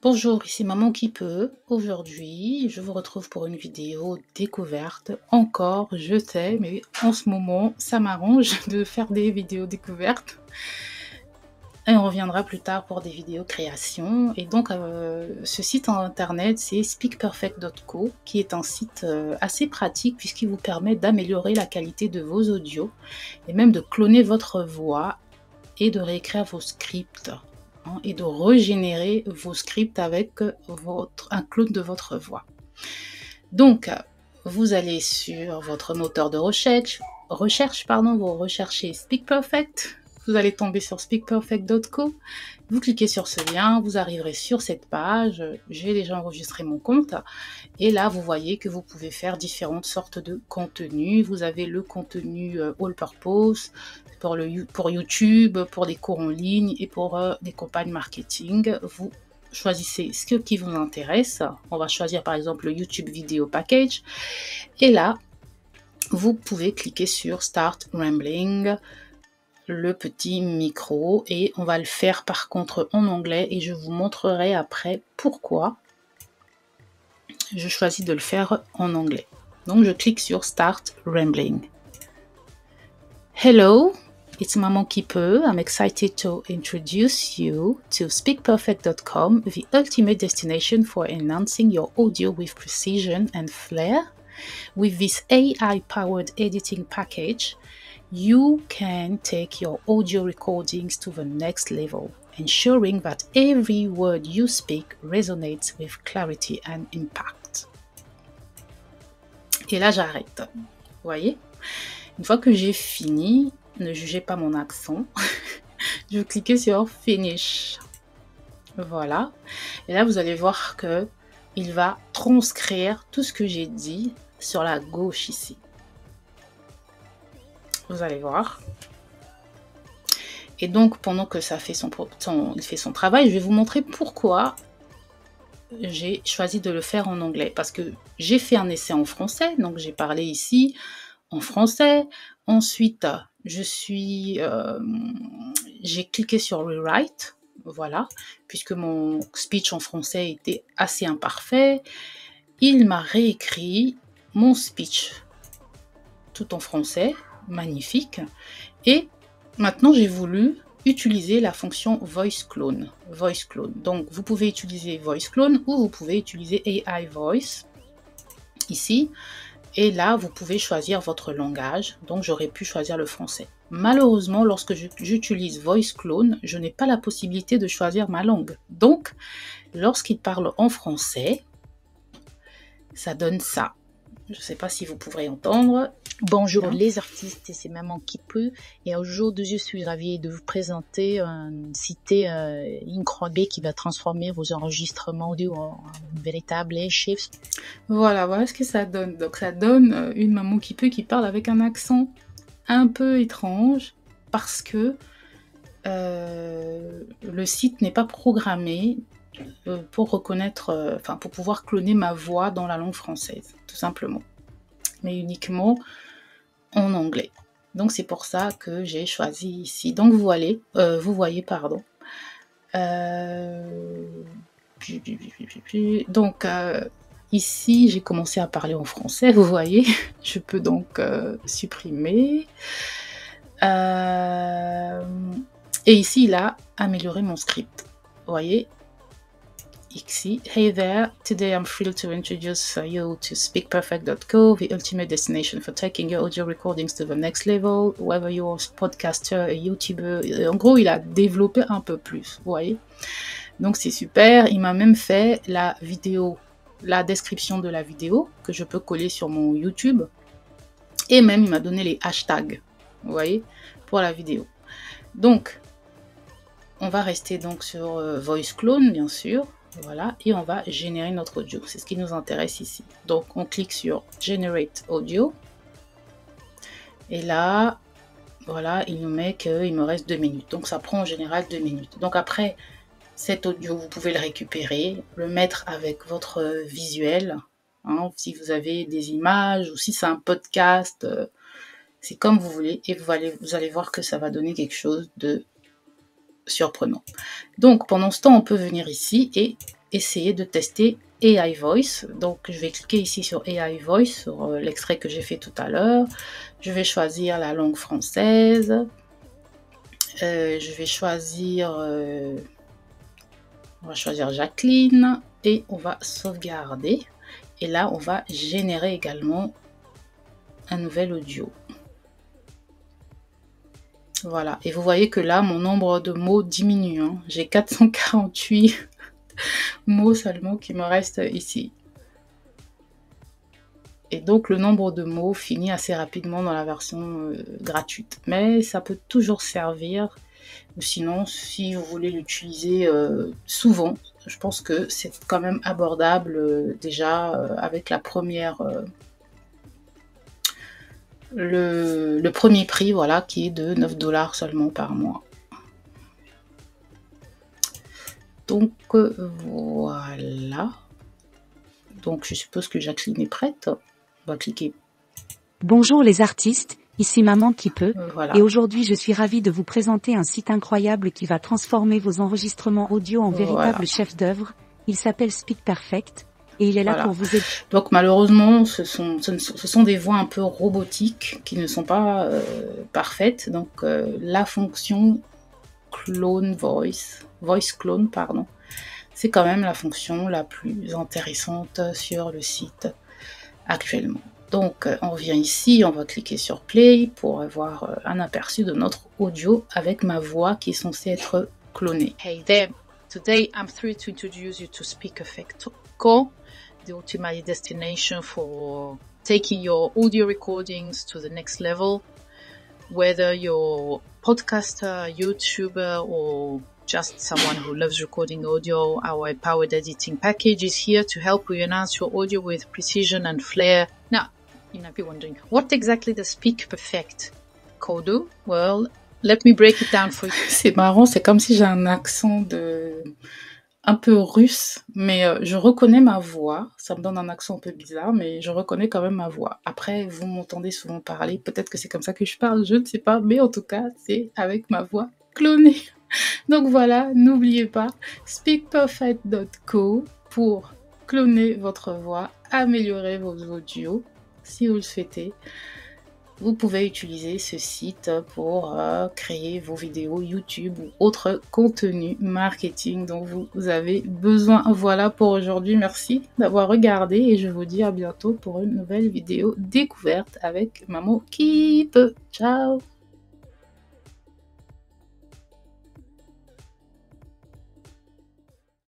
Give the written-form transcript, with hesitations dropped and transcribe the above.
Bonjour, ici Maman qui peut. Aujourd'hui, je vous retrouve pour une vidéo découverte. Encore, je sais, mais en ce moment, ça m'arrange de faire des vidéos découvertes. Et on reviendra plus tard pour des vidéos création. Et donc, ce site en internet, c'est speakperfect.co, qui est un site assez pratique puisqu'il vous permet d'améliorer la qualité de vos audios et même de cloner votre voix et de réécrire vos scripts et de régénérer vos scripts avec un clone de votre voix. Donc, vous allez sur votre moteur de recherche, vous recherchez SpeakPerfect, vous allez tomber sur speakperfect.co, vous cliquez sur ce lien, vous arriverez sur cette page, j'ai déjà enregistré mon compte, et là vous voyez que vous pouvez faire différentes sortes de contenus. Vous avez le contenu all purpose, pour YouTube, pour des cours en ligne et pour des campagnes marketing. Vous choisissez ce qui vous intéresse. On va choisir par exemple le YouTube Video Package. Et là, vous pouvez cliquer sur Start Rambling, le petit micro, et on va le faire par contre en anglais et je vous montrerai après pourquoi je choisis de le faire en anglais. Donc je clique sur Start Rambling. Hello, it's Maman qui peut. I'm excited to introduce you to speakperfect.com, the ultimate destination for enhancing your audio with precision and flair. With this AI-powered editing package, you can take your audio recordings to the next level, ensuring that every word you speak resonates with clarity and impact. Et là, j'arrête. Vous voyez? Une fois que j'ai fini, ne jugez pas mon accent, je vais cliquer sur Finish. Voilà. Et là, vous allez voir que il va transcrire tout ce que j'ai dit sur la gauche ici. Vous allez voir. Et donc, pendant que ça fait il fait son travail, je vais vous montrer pourquoi j'ai choisi de le faire en anglais. Parce que j'ai fait un essai en français, donc j'ai parlé ici en français. Ensuite, j'ai cliqué sur Rewrite, voilà, puisque mon speech en français était assez imparfait. Il m'a réécrit mon speech tout en français, magnifique. Et maintenant, j'ai voulu utiliser la fonction Voice Clone. Donc, vous pouvez utiliser Voice Clone ou vous pouvez utiliser AI Voice ici. Et là, vous pouvez choisir votre langage. Donc, j'aurais pu choisir le français. Malheureusement, lorsque j'utilise Voice Clone, je n'ai pas la possibilité de choisir ma langue. Donc, lorsqu'il parle en français, ça donne ça. Je ne sais pas si vous pourrez entendre. Bonjour les artistes, c'est Maman qui peut. Et aujourd'hui, je suis ravie de vous présenter un site incroyable qui va transformer vos enregistrements audio en véritable chef. Voilà ce que ça donne. Donc ça donne une maman qui peut qui parle avec un accent un peu étrange parce que le site n'est pas programmé pour reconnaître, pour pouvoir cloner ma voix dans la langue française, tout simplement. Mais uniquement en anglais. Donc c'est pour ça que j'ai choisi ici. Donc vous voyez, donc ici j'ai commencé à parler en français, vous voyez. Je peux donc supprimer. Et ici il a amélioré mon script. Vous voyez. Ici, hey there, today I'm thrilled to introduce you to speakperfect.co, the ultimate destination for taking your audio recordings to the next level, whether you're a podcaster, a YouTuber. En gros, il a développé un peu plus, vous voyez. Donc c'est super, il m'a même fait la vidéo, la description de la vidéo que je peux coller sur mon YouTube. Et même, il m'a donné les hashtags, vous voyez, pour la vidéo. Donc, on va rester donc sur Voice Clone, bien sûr. Voilà, et on va générer notre audio. C'est ce qui nous intéresse ici. Donc, on clique sur Generate Audio. Et là, voilà, il nous met qu'il me reste 2 minutes. Donc, ça prend en général 2 minutes. Donc, après cet audio, vous pouvez le récupérer, le mettre avec votre visuel. Si vous avez des images ou si c'est un podcast, c'est comme vous voulez. Et vous allez voir que ça va donner quelque chose de surprenant. Donc, pendant ce temps, on peut venir ici et essayer de tester AI Voice. Donc, je vais cliquer ici sur AI Voice, sur l'extrait que j'ai fait tout à l'heure. Je vais choisir la langue française. Je vais choisir... on va choisir Jacqueline et on va sauvegarder. Et là, on va générer également un nouvel audio. Voilà. Et vous voyez que là, mon nombre de mots diminue. Hein. J'ai 448 mots seulement qui me restent ici. Et donc, le nombre de mots finit assez rapidement dans la version gratuite. Mais ça peut toujours servir. Ou sinon, si vous voulez l'utiliser souvent, je pense que c'est quand même abordable déjà avec la première... le premier prix, voilà, qui est de 9 $ seulement par mois. Donc, voilà. Donc, je suppose que Jacqueline est prête. On va cliquer. Bonjour les artistes, ici Maman qui peut, Voilà. et aujourd'hui je suis ravie de vous présenter un site incroyable qui va transformer vos enregistrements audio en véritable chef-d'œuvre. Il s'appelle Speak Perfect, et il est là pour vous aider. Donc malheureusement, ce sont des voix un peu robotiques qui ne sont pas parfaites. Donc la fonction clone voice clone, pardon, c'est quand même la fonction la plus intéressante sur le site actuellement. Donc on revient ici, on va cliquer sur Play pour avoir un aperçu de notre audio avec ma voix qui est censée être clonée. Hey there, today I'm thrilled to introduce you to Speak Perfect Go, the ultimate destination for taking your audio recordings to the next level. Whether you're a podcaster, YouTuber, or just someone who loves recording audio, our powered editing package is here to help you enhance your audio with precision and flair. Now, you might be wondering, what exactly does Speak Perfect Go do? Well, let me break it down for you. C'est marrant, c'est comme si j'ai un accent un peu russe, mais je reconnais ma voix. Ça me donne un accent un peu bizarre, mais je reconnais quand même ma voix. Après, vous m'entendez souvent parler, peut-être que c'est comme ça que je parle, je ne sais pas, mais en tout cas, c'est avec ma voix clonée. Donc voilà, n'oubliez pas, speakperfect.co pour cloner votre voix, améliorer vos audios, si vous le souhaitez. Vous pouvez utiliser ce site pour créer vos vidéos YouTube ou autres contenus marketing dont vous avez besoin. Voilà pour aujourd'hui. Merci d'avoir regardé et je vous dis à bientôt pour une nouvelle vidéo découverte avec Maman qui peut. Ciao!